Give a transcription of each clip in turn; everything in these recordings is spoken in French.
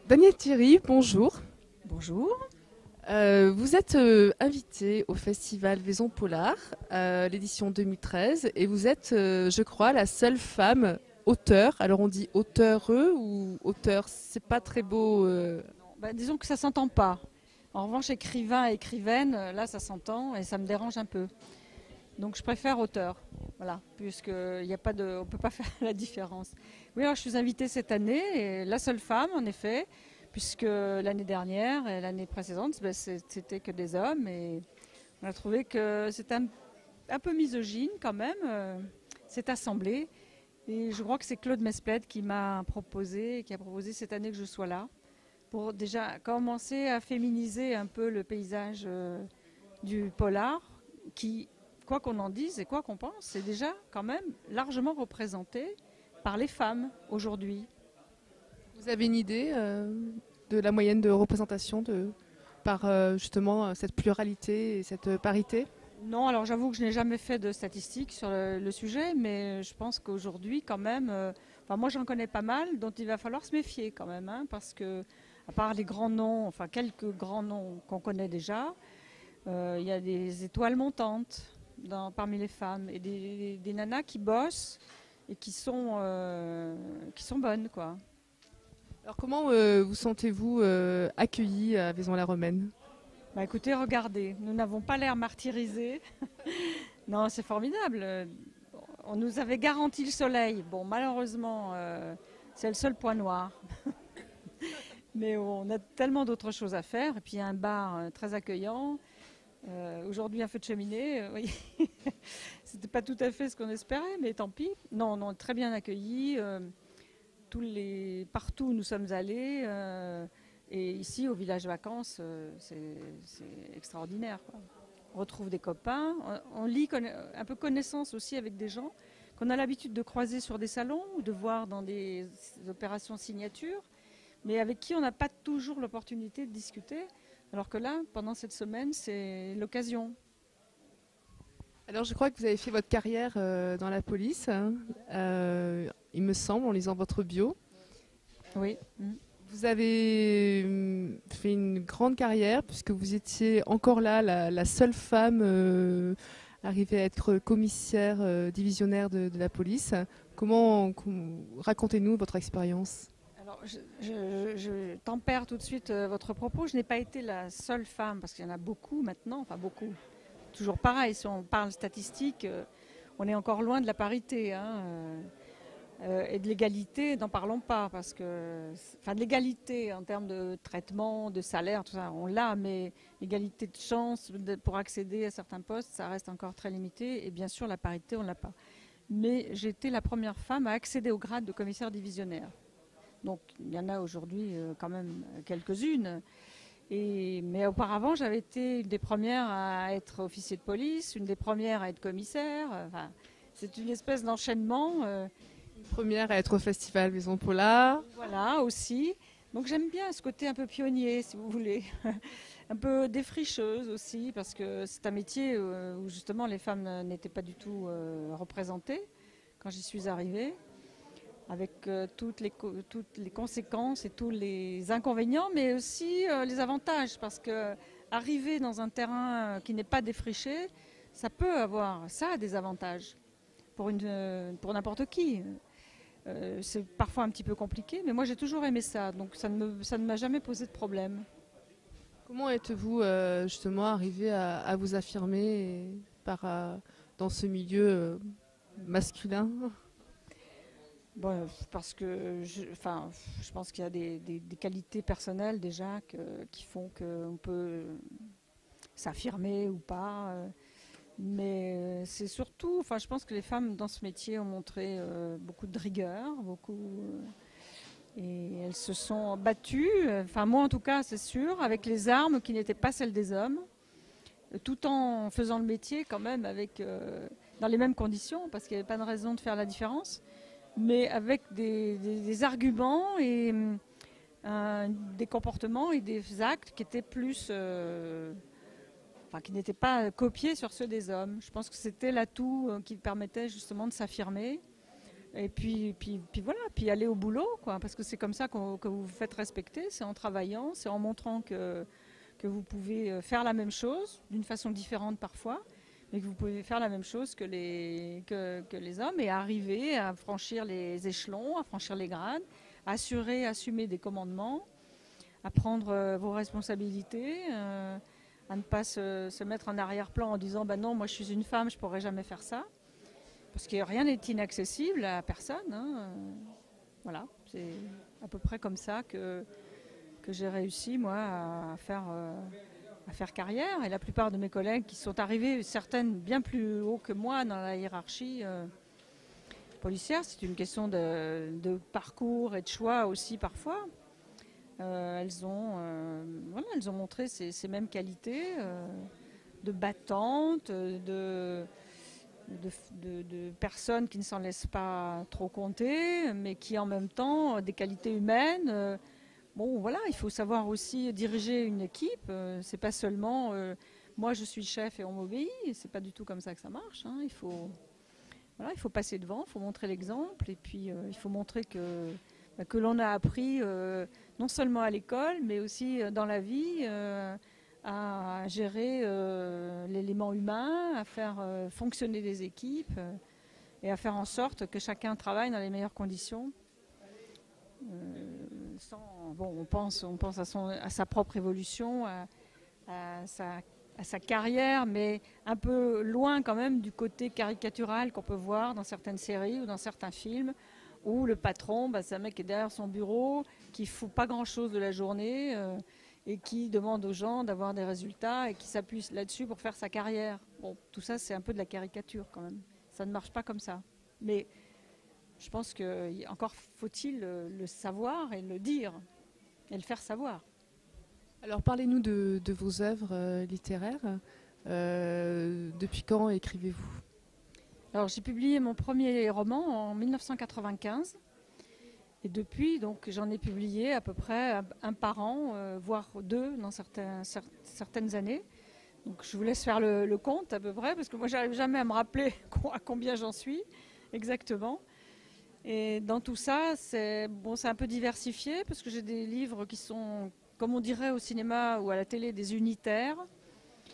Daniel Thierry, bonjour. Bonjour. Vous êtes invité au festival Vaison Polar, l'édition 2013, et vous êtes, je crois, la seule femme auteure. Alors on dit auteureux ou auteur, c'est pas très beau. Bah, disons que ça s'entend pas. En revanche, écrivain et écrivaine, là ça s'entend et ça me dérange un peu. Donc je préfère auteur. Voilà, puisque y a pas de, on peut pas faire la différence. Oui, alors je suis invitée cette année, et la seule femme en effet, puisque l'année dernière et l'année précédente, ben, c'était que des hommes et on a trouvé que c'était un peu misogyne quand même, cette assemblée. Et je crois que c'est Claude Mesplède qui m'a proposé, qui a proposé cette année que je sois là, pour déjà commencer à féminiser un peu le paysage du polar, qui, quoi qu'on en dise et quoi qu'on pense, c'est déjà quand même largement représenté par les femmes aujourd'hui. Vous avez une idée de la moyenne de représentation par justement cette pluralité et cette parité? Non, alors j'avoue que je n'ai jamais fait de statistiques sur le sujet, mais je pense qu'aujourd'hui quand même, enfin moi j'en connais pas mal, dont il va falloir se méfier quand même, hein, parce que à part les grands noms, enfin quelques grands noms qu'on connaît déjà, il y a des étoiles montantes parmi les femmes et des nanas qui bossent et qui sont bonnes, quoi. Alors comment vous sentez-vous accueilli à Vaison-la-Romaine? Bah écoutez, regardez, nous n'avons pas l'air martyrisés. Non, c'est formidable. On nous avait garanti le soleil. Bon, malheureusement, c'est le seul point noir. Mais on a tellement d'autres choses à faire. Et puis il y a un bar très accueillant. Aujourd'hui, un feu de cheminée. Oui. C'était pas tout à fait ce qu'on espérait, mais tant pis. Non, non, très bien accueillis. Partout où nous sommes allés. Et ici, au village vacances, c'est extraordinaire, quoi. On retrouve des copains. On lit un peu connaissance aussi avec des gens qu'on a l'habitude de croiser sur des salons ou de voir dans des opérations signature, mais avec qui on n'a pas toujours l'opportunité de discuter. Alors que là, pendant cette semaine, c'est l'occasion. Alors je crois que vous avez fait votre carrière dans la police, hein, il me semble, en lisant votre bio. Oui. Mm. Vous avez fait une grande carrière puisque vous étiez encore là, la seule femme arrivée à être commissaire divisionnaire de la police. Racontez-nous votre expérience. Alors, je tempère tout de suite votre propos. Je n'ai pas été la seule femme, parce qu'il y en a beaucoup maintenant, enfin beaucoup. Toujours pareil, si on parle statistique, on est encore loin de la parité, hein, et de l'égalité, n'en parlons pas, parce que, enfin, de l'égalité en termes de traitement, de salaire, tout ça, on l'a, mais l'égalité de chance pour accéder à certains postes, ça reste encore très limité, et bien sûr, la parité, on ne l'a pas. Mais j'ai été la première femme à accéder au grade de commissaire divisionnaire. Donc, il y en a aujourd'hui quand même quelques-unes. Mais auparavant, j'avais été une des premières à être officier de police, une des premières à être commissaire. Enfin, c'est une espèce d'enchaînement. Première à être au festival Maison Polar. Voilà, aussi. Donc j'aime bien ce côté un peu pionnier, si vous voulez. Un peu défricheuse aussi, parce que c'est un métier où justement les femmes n'étaient pas du tout représentées quand j'y suis arrivée, avec toutes les conséquences et tous les inconvénients, mais aussi les avantages, parce que arriver dans un terrain qui n'est pas défriché, ça peut avoir ça a des avantages pour n'importe qui. C'est parfois un petit peu compliqué, mais moi j'ai toujours aimé ça, donc ça ne m'a jamais posé de problème. Comment êtes-vous justement arrivé à vous affirmer dans ce milieu masculin? Bon, parce que enfin, je pense qu'il y a des qualités personnelles déjà qui font qu'on peut s'affirmer ou pas. Mais c'est surtout, enfin, je pense que les femmes dans ce métier ont montré beaucoup de rigueur, et elles se sont battues, enfin moi en tout cas c'est sûr, avec les armes qui n'étaient pas celles des hommes, tout en faisant le métier quand même dans les mêmes conditions, parce qu'il n'y avait pas de raison de faire la différence, mais avec des arguments et des comportements et des actes qui étaient plus, enfin, qui n'étaient pas copiés sur ceux des hommes. Je pense que c'était l'atout qui permettait justement de s'affirmer. Et puis voilà, puis aller au boulot, quoi, parce que c'est comme ça que vous vous faites respecter, c'est en travaillant, c'est en montrant que vous pouvez faire la même chose, d'une façon différente parfois, mais que vous pouvez faire la même chose que les hommes et arriver à franchir les échelons, à franchir les grades, à assumer des commandements, à prendre vos responsabilités, à ne pas se mettre en arrière-plan en disant bah non, moi je suis une femme, je ne pourrais jamais faire ça. Parce que rien n'est inaccessible à personne. Hein. Voilà, c'est à peu près comme ça que j'ai réussi, moi, à faire carrière. Et la plupart de mes collègues qui sont arrivés, certaines bien plus haut que moi dans la hiérarchie policière, c'est une question de parcours et de choix aussi parfois. Elles ont montré ces mêmes qualités de battantes, de personnes qui ne s'en laissent pas trop compter, mais qui en même temps ont des qualités humaines. Bon, voilà, il faut savoir aussi diriger une équipe. C'est pas seulement moi je suis le chef et on m'obéit. C'est pas du tout comme ça que ça marche. Hein. Il faut passer devant, il faut montrer l'exemple, et puis il faut montrer que l'on a appris non seulement à l'école, mais aussi dans la vie. À gérer l'élément humain, à faire fonctionner des équipes et à faire en sorte que chacun travaille dans les meilleures conditions. On pense à sa propre évolution, à sa carrière, mais un peu loin quand même du côté caricatural qu'on peut voir dans certaines séries ou dans certains films, où le patron, c'est un mec qui est derrière son bureau, qui ne fout pas grand-chose de la journée, et qui demande aux gens d'avoir des résultats et qui s'appuie là-dessus pour faire sa carrière. Bon, tout ça, c'est un peu de la caricature quand même. Ça ne marche pas comme ça. Mais je pense qu'encore faut-il le savoir et le dire et le faire savoir. Alors parlez-nous de vos œuvres littéraires. Depuis quand écrivez-vous? Alors j'ai publié mon premier roman en 1995. Et depuis, donc, j'en ai publié à peu près un par an, voire deux dans certaines années. Donc, je vous laisse faire le compte à peu près, parce que moi, j'arrive jamais à me rappeler à combien j'en suis exactement. Et dans tout ça, c'est un peu diversifié, parce que j'ai des livres qui sont, comme on dirait au cinéma ou à la télé, des unitaires.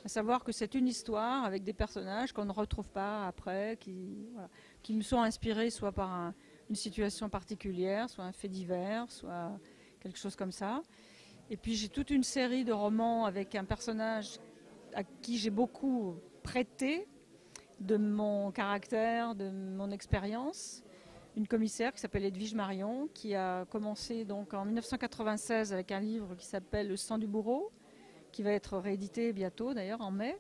À savoir que c'est une histoire avec des personnages qu'on ne retrouve pas après, qui me sont inspirés soit par une situation particulière, soit un fait divers, soit quelque chose comme ça. Et puis j'ai toute une série de romans avec un personnage à qui j'ai beaucoup prêté de mon caractère, de mon expérience. Une commissaire qui s'appelle Edwige Marion, qui a commencé donc en 1996 avec un livre qui s'appelle Le sang du bourreau, qui va être réédité bientôt d'ailleurs en mai,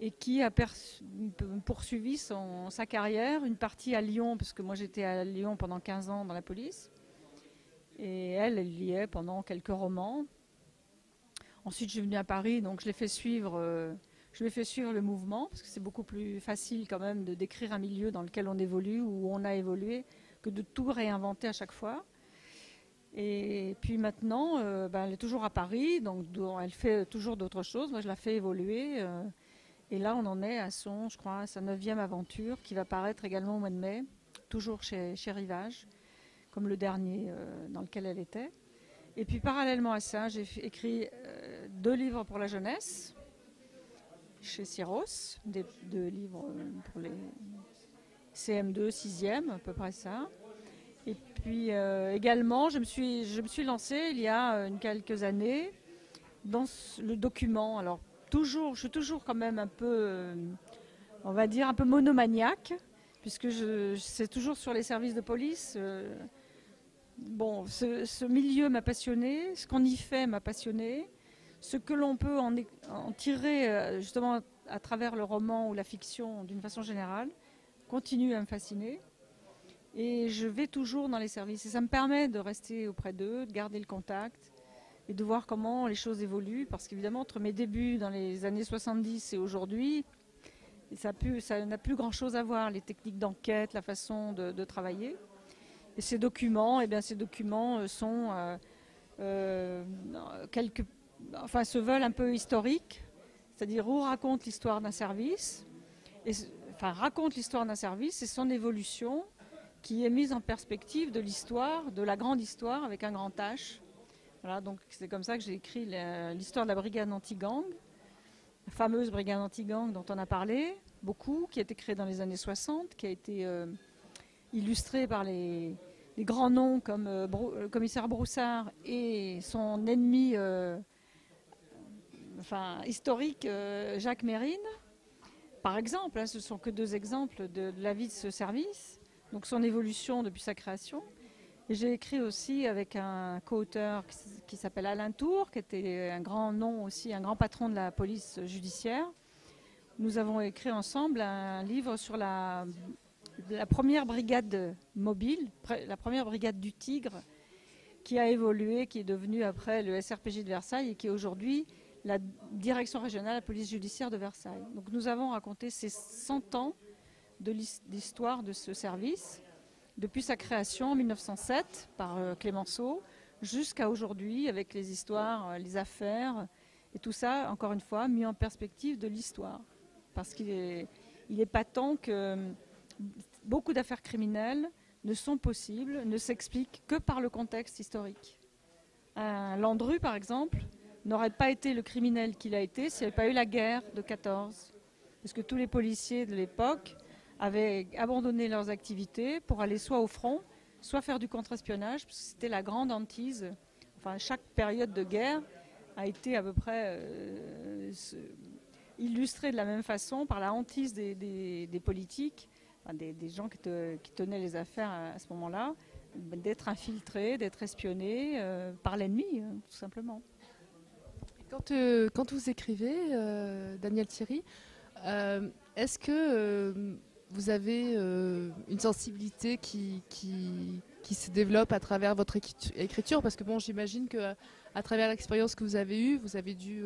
et qui a poursuivi sa carrière, une partie à Lyon, parce que moi j'étais à Lyon pendant 15 ans dans la police, et elle y est pendant quelques romans. Ensuite je suis venue à Paris, donc je l'ai fait suivre le mouvement, parce que c'est beaucoup plus facile quand même de décrire un milieu dans lequel on évolue, où on a évolué, que de tout réinventer à chaque fois. Et puis maintenant, elle est toujours à Paris, donc elle fait toujours d'autres choses. Moi je la fais évoluer. Et là, on en est à sa 9e aventure qui va paraître également au mois de mai, toujours chez Rivage, comme le dernier dans lequel elle était. Et puis parallèlement à ça, j'ai écrit 2 livres pour la jeunesse, chez Syros, 2 livres pour les CM2, 6e, à peu près ça. Et puis également, je me suis lancée il y a quelques années dans le document. Alors, je suis toujours quand même un peu, on va dire, un peu monomaniaque, puisque c'est toujours sur les services de police. Ce milieu m'a passionné, ce qu'on y fait m'a passionné, ce que l'on peut en tirer justement à travers le roman ou la fiction d'une façon générale continue à me fasciner. Et je vais toujours dans les services et ça me permet de rester auprès d'eux, de garder le contact et de voir comment les choses évoluent, parce qu'évidemment entre mes débuts dans les années 70 et aujourd'hui, ça n'a plus grand chose à voir, les techniques d'enquête, la façon de travailler. Et ces documents, sont se veulent un peu historiques, c'est-à-dire où raconte l'histoire d'un service, raconte l'histoire d'un service et son évolution, qui est mise en perspective de l'histoire, de la grande histoire avec un grand H. Voilà, donc c'est comme ça que j'ai écrit l'histoire de la brigade anti-gang, la fameuse brigade anti-gang dont on a parlé beaucoup, qui a été créée dans les années 60, qui a été illustrée par les grands noms comme le commissaire Broussard et son ennemi historique Jacques Mérine. Par exemple, hein, ce ne sont que 2 exemples de la vie de ce service, donc son évolution depuis sa création. Et j'ai écrit aussi avec un co-auteur qui s'appelle Alain Tour, qui était un grand nom aussi, un grand patron de la police judiciaire. Nous avons écrit ensemble un livre sur la première brigade mobile, la première brigade du Tigre, qui a évolué, qui est devenue après le SRPJ de Versailles et qui est aujourd'hui la direction régionale de la police judiciaire de Versailles. Donc nous avons raconté ces 100 ans de l'histoire de ce service, depuis sa création en 1907 par Clémenceau, jusqu'à aujourd'hui avec les histoires, les affaires, et tout ça, encore une fois, mis en perspective de l'histoire. Parce qu'il est patent que beaucoup d'affaires criminelles ne sont possibles, ne s'expliquent que par le contexte historique. Un Landru, par exemple, n'aurait pas été le criminel qu'il a été s'il n'y avait pas eu la guerre de 14. Parce que tous les policiers de l'époque avaient abandonné leurs activités pour aller soit au front, soit faire du contre-espionnage, parce que c'était la grande hantise. Enfin, chaque période de guerre a été à peu près illustrée de la même façon par la hantise des politiques, enfin, des gens qui tenaient les affaires à ce moment-là, d'être infiltrés, d'être espionnés par l'ennemi, tout simplement. Quand vous écrivez, Daniel Thierry, est-ce que vous avez une sensibilité qui se développe à travers votre écriture? Parce que bon, j'imagine qu'à travers l'expérience que vous avez eue, vous avez dû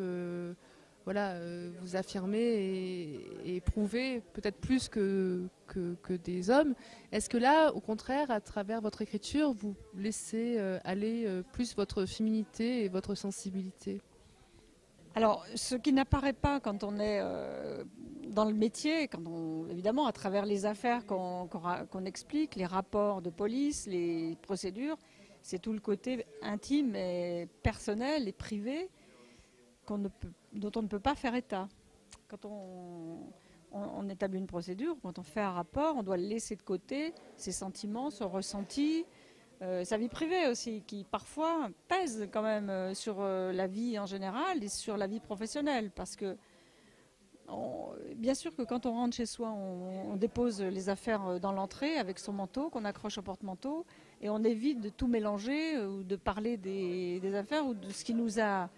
vous affirmer et prouver peut-être plus que des hommes. Est-ce que là, au contraire, à travers votre écriture, vous laissez aller plus votre féminité et votre sensibilité? Alors, ce qui n'apparaît pas quand on est dans le métier, évidemment, à travers les affaires qu'on explique, les rapports de police, les procédures, c'est tout le côté intime et personnel et privé dont on ne peut pas faire état. Quand on établit une procédure, quand on fait un rapport, on doit laisser de côté ses sentiments, son ressenti, sa vie privée aussi, qui parfois pèse quand même sur la vie en général et sur la vie professionnelle. Parce que, bien sûr que quand on rentre chez soi, on dépose les affaires dans l'entrée avec son manteau qu'on accroche au porte-manteau et on évite de tout mélanger ou de parler des affaires ou de ce qui nous a...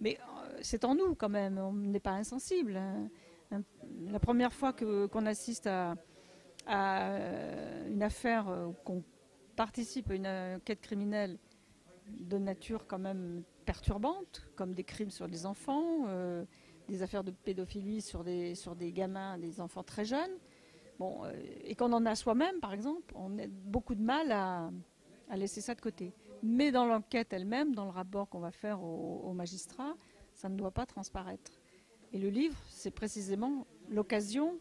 Mais c'est en nous quand même, on n'est pas insensible. La première fois qu'on assiste à une affaire, qu'on participe à une enquête criminelle de nature quand même perturbante, comme des crimes sur des enfants, des affaires de pédophilie sur des gamins, des enfants très jeunes, et qu'on en a soi-même par exemple, on a beaucoup de mal à laisser ça de côté. Mais dans l'enquête elle-même, dans le rapport qu'on va faire au magistrat, ça ne doit pas transparaître. Et le livre, c'est précisément l'occasion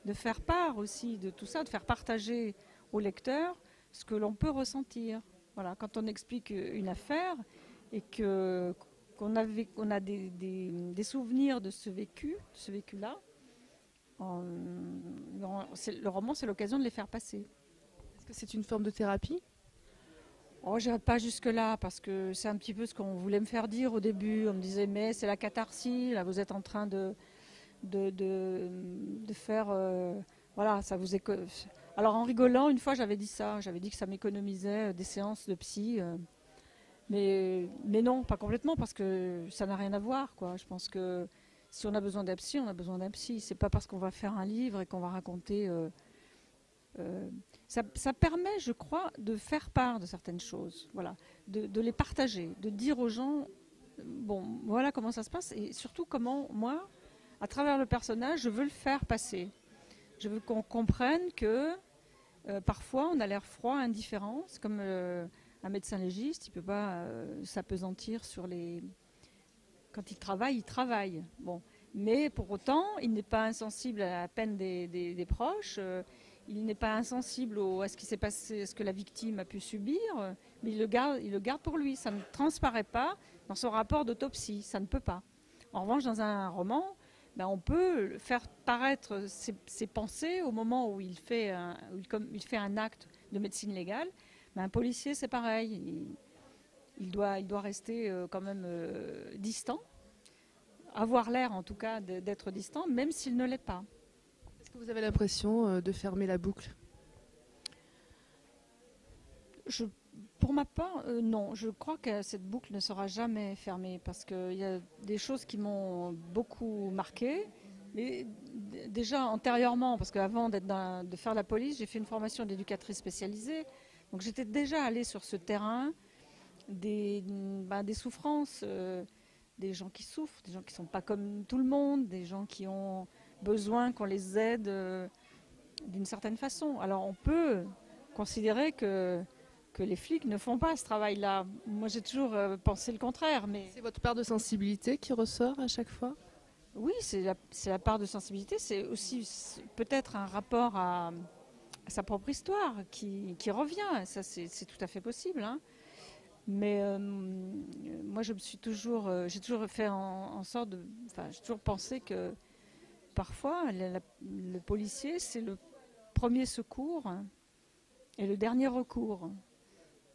de faire part aussi de tout ça, de faire partager au lecteur ce que l'on peut ressentir. Voilà, quand on explique une affaire et qu'on a des souvenirs de ce vécu-là, le roman, c'est l'occasion de les faire passer. Est-ce que c'est une forme de thérapie? Oh, j'irai pas jusque-là, parce que c'est un petit peu ce qu'on voulait me faire dire au début. On me disait, mais c'est la catharsis, là vous êtes en train de faire... voilà, ça vous Alors en rigolant, une fois j'avais dit ça, j'avais dit que ça m'économisait des séances de psy. Mais non, pas complètement, parce que ça n'a rien à voir, quoi. Je pense que si on a besoin d'un psy, on a besoin d'un psy. C'est pas parce qu'on va faire un livre et qu'on va raconter... ça permet, je crois, de faire part de certaines choses, voilà, de les partager, de dire aux gens, bon, voilà comment ça se passe, et surtout comment, moi, à travers le personnage, je veux le faire passer. Je veux qu'on comprenne que parfois on a l'air froid, indifférent. C'est comme un médecin légiste, il ne peut pas s'appesantir sur les... Quand il travaille, il travaille. Bon. Mais pour autant, il n'est pas insensible à la peine des proches. il n'est pas insensible à ce qui s'est passé, à ce que la victime a pu subir, mais il le garde pour lui. Ça ne transparaît pas dans son rapport d'autopsie, ça ne peut pas. En revanche, dans un roman, ben, on peut faire paraître ses pensées au moment où il fait un acte de médecine légale. Ben, un policier, c'est pareil. Il doit rester quand même distant, avoir l'air en tout cas d'être distant, même s'il ne l'est pas. Est-ce que vous avez l'impression de fermer la boucle? Pour ma part, non. Je crois que cette boucle ne sera jamais fermée parce qu'il y a des choses qui m'ont beaucoup marquée. Mais déjà antérieurement, parce qu'avant de faire la police, j'ai fait une formation d'éducatrice spécialisée. Donc j'étais déjà allée sur ce terrain des souffrances, des gens qui souffrent, des gens qui ne sont pas comme tout le monde, des gens qui ont besoin qu'on les aide d'une certaine façon. Alors on peut considérer que les flics ne font pas ce travail-là. Moi j'ai toujours pensé le contraire. Mais c'est votre part de sensibilité qui ressort à chaque fois? Oui, c'est la part de sensibilité. C'est aussi peut-être un rapport à sa propre histoire qui revient. Ça c'est tout à fait possible, hein. Mais moi, j'ai toujours fait en sorte de. Enfin, j'ai toujours pensé que parfois, le policier, c'est le premier secours et le dernier recours.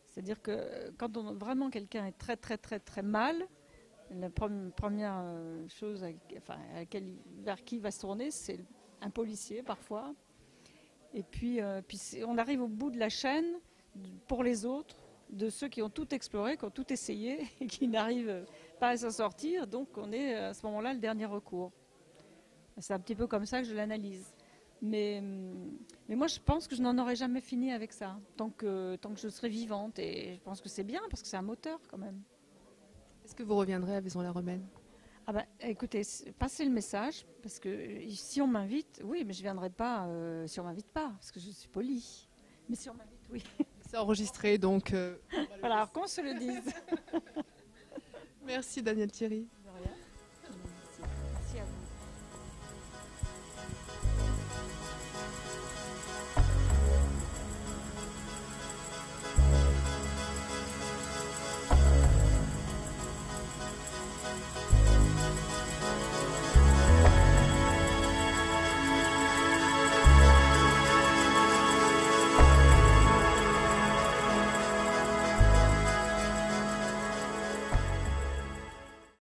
C'est-à-dire que quand vraiment quelqu'un est très, très, très, très mal, la première chose vers qui il va se tourner, c'est un policier parfois. Et puis on arrive au bout de la chaîne pour les autres, de ceux qui ont tout exploré, qui ont tout essayé et qui n'arrivent pas à s'en sortir. Donc on est à ce moment-là le dernier recours. C'est un petit peu comme ça que je l'analyse. Mais moi je pense que je n'en aurai jamais fini avec ça, tant que je serai vivante. Et je pense que c'est bien parce que c'est un moteur quand même. Est-ce que vous reviendrez à Vaison-la-Romaine? Ah ben, écoutez, passez le message, parce que si on m'invite, oui, mais je ne viendrai pas si on ne m'invite pas, parce que je suis polie. Mais si on m'invite, oui. C'est enregistré, donc... Voilà, alors qu'on se le dise. Merci Danielle Thierry.